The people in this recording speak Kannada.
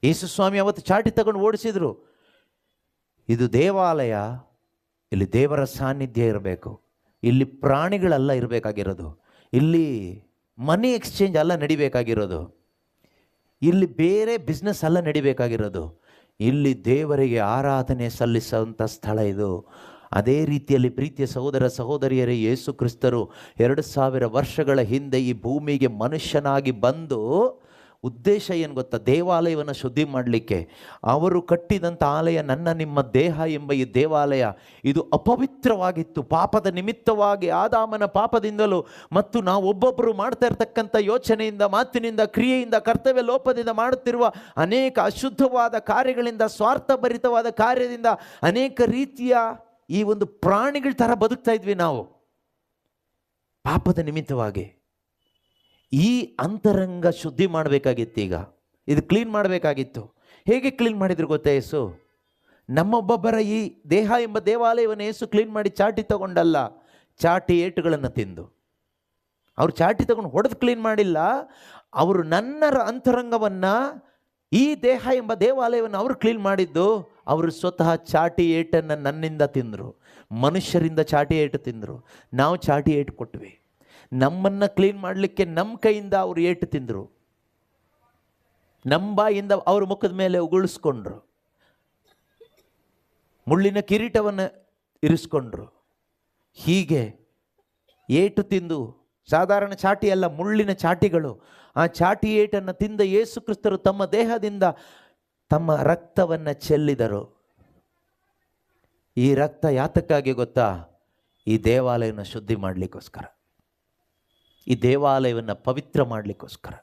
ಯೇಸು ಸ್ವಾಮಿ ಅವತ್ತು ಚಾಟಿ ತಗೊಂಡು ಓಡಿಸಿದ್ರು. ಇದು ದೇವಾಲಯ, ಇಲ್ಲಿ ದೇವರ ಸಾನ್ನಿಧ್ಯ ಇರಬೇಕು, ಇಲ್ಲಿ ಪ್ರಾಣಿಗಳೆಲ್ಲ ಇರಬೇಕಾಗಿರೋದು, ಇಲ್ಲಿ ಮನಿ ಎಕ್ಸ್ಚೇಂಜ್ ಅಲ್ಲ ನಡಿಬೇಕಾಗಿರೋದು, ಇಲ್ಲಿ ಬೇರೆ ಬಿಸ್ನೆಸ್ ಅಲ್ಲ ನಡಿಬೇಕಾಗಿರೋದು, ಇಲ್ಲಿ ದೇವರಿಗೆ ಆರಾಧನೆ ಸಲ್ಲಿಸುವಂಥ ಸ್ಥಳ ಇದು. ಅದೇ ರೀತಿಯಲ್ಲಿ ಪ್ರೀತಿಯ ಸಹೋದರ ಸಹೋದರಿಯರೇ, ಯೇಸು ಕ್ರಿಸ್ತರು 2000 ವರ್ಷಗಳ ಹಿಂದೆ ಈ ಭೂಮಿಗೆ ಮನುಷ್ಯನಾಗಿ ಬಂದು ಉದ್ದೇಶ ಏನು ಗೊತ್ತಾ? ದೇವಾಲಯವನ್ನು ಶುದ್ಧಿ ಮಾಡಲಿಕ್ಕೆ. ಅವರು ಕಟ್ಟಿದಂಥ ಆಲಯ ನನ್ನ ನಿಮ್ಮ ದೇಹ ಎಂಬ ಈ ದೇವಾಲಯ ಇದು ಅಪವಿತ್ರವಾಗಿತ್ತು. ಪಾಪದ ನಿಮಿತ್ತವಾಗಿ, ಆದಾಮನ ಪಾಪದಿಂದಲೂ ಮತ್ತು ನಾವು ಒಬ್ಬೊಬ್ಬರು ಮಾಡ್ತಾ ಇರ್ತಕ್ಕಂಥ ಯೋಚನೆಯಿಂದ, ಮಾತಿನಿಂದ, ಕ್ರಿಯೆಯಿಂದ, ಕರ್ತವ್ಯ ಲೋಪದಿಂದ ಮಾಡುತ್ತಿರುವ ಅನೇಕ ಅಶುದ್ಧವಾದ ಕಾರ್ಯಗಳಿಂದ, ಸ್ವಾರ್ಥಭರಿತವಾದ ಕಾರ್ಯದಿಂದ ಅನೇಕ ರೀತಿಯ ಈ ಒಂದು ಪ್ರಾಣಿಗಳ ಥರ ಬದುಕ್ತಾ ಇದ್ವಿ ನಾವು ಪಾಪದ ನಿಮಿತ್ತವಾಗಿ. ಈ ಅಂತರಂಗ ಶುದ್ಧಿ ಮಾಡಬೇಕಾಗಿತ್ತು. ಈಗ ಇದು ಕ್ಲೀನ್ ಮಾಡಬೇಕಾಗಿತ್ತು. ಹೇಗೆ ಕ್ಲೀನ್ ಮಾಡಿದ್ರು ಗೊತ್ತಾ? ಯೇಸು ನಮ್ಮೊಬ್ಬೊಬ್ಬರ ಈ ದೇಹ ಎಂಬ ದೇವಾಲಯವನ್ನು ಯೇಸು ಕ್ಲೀನ್ ಮಾಡಿ ಚಾಟಿ ತಗೊಂಡಲ್ಲ, ಚಾಟಿ ಏಟುಗಳನ್ನು ತಿಂದು. ಅವರು ಚಾಟಿ ತಗೊಂಡು ಹೊಡೆದು ಕ್ಲೀನ್ ಮಾಡಿಲ್ಲ. ಅವರು ನನ್ನರ ಅಂತರಂಗವನ್ನು, ಈ ದೇಹ ಎಂಬ ದೇವಾಲಯವನ್ನು ಅವರು ಕ್ಲೀನ್ ಮಾಡಿದ್ದು. ಅವರು ಸ್ವತಃ ಚಾಟಿ ಏಟನ್ನು ನನ್ನಿಂದ ತಿಂದರು. ಮನುಷ್ಯರಿಂದ ಚಾಟಿ ಏಟು ತಿಂದರು. ನಾವು ಚಾಟಿ ಏಟು ಕೊಟ್ವಿ. ನಮ್ಮನ್ನು ಕ್ಲೀನ್ ಮಾಡಲಿಕ್ಕೆ ನಮ್ಮ ಕೈಯಿಂದ ಅವರು ಏಟು ತಿಂದರು. ನಮ್ಮ ಬಾಯಿಂದ ಅವ್ರ ಮುಖದ ಮೇಲೆ ಉಗುಳಿಸ್ಕೊಂಡ್ರು. ಮುಳ್ಳಿನ ಕಿರೀಟವನ್ನು ಇರಿಸ್ಕೊಂಡ್ರು. ಹೀಗೆ ಏಟು ತಿಂದು, ಸಾಧಾರಣ ಚಾಟಿ ಅಲ್ಲ, ಮುಳ್ಳಿನ ಚಾಟಿಗಳು, ಆ ಚಾಟಿ ಏಟನ್ನು ತಿಂದ ಯೇಸು ಕ್ರಿಸ್ತರು ತಮ್ಮ ದೇಹದಿಂದ ತಮ್ಮ ರಕ್ತವನ್ನು ಚೆಲ್ಲಿದರು. ಈ ರಕ್ತ ಯಾತಕ್ಕಾಗಿ ಗೊತ್ತಾ? ಈ ದೇವಾಲಯವನ್ನು ಶುದ್ಧಿ ಮಾಡಲಿಕ್ಕೋಸ್ಕರ, ಈ ದೇವಾಲಯವನ್ನು ಪವಿತ್ರ ಮಾಡಲಿಕ್ಕೋಸ್ಕರ.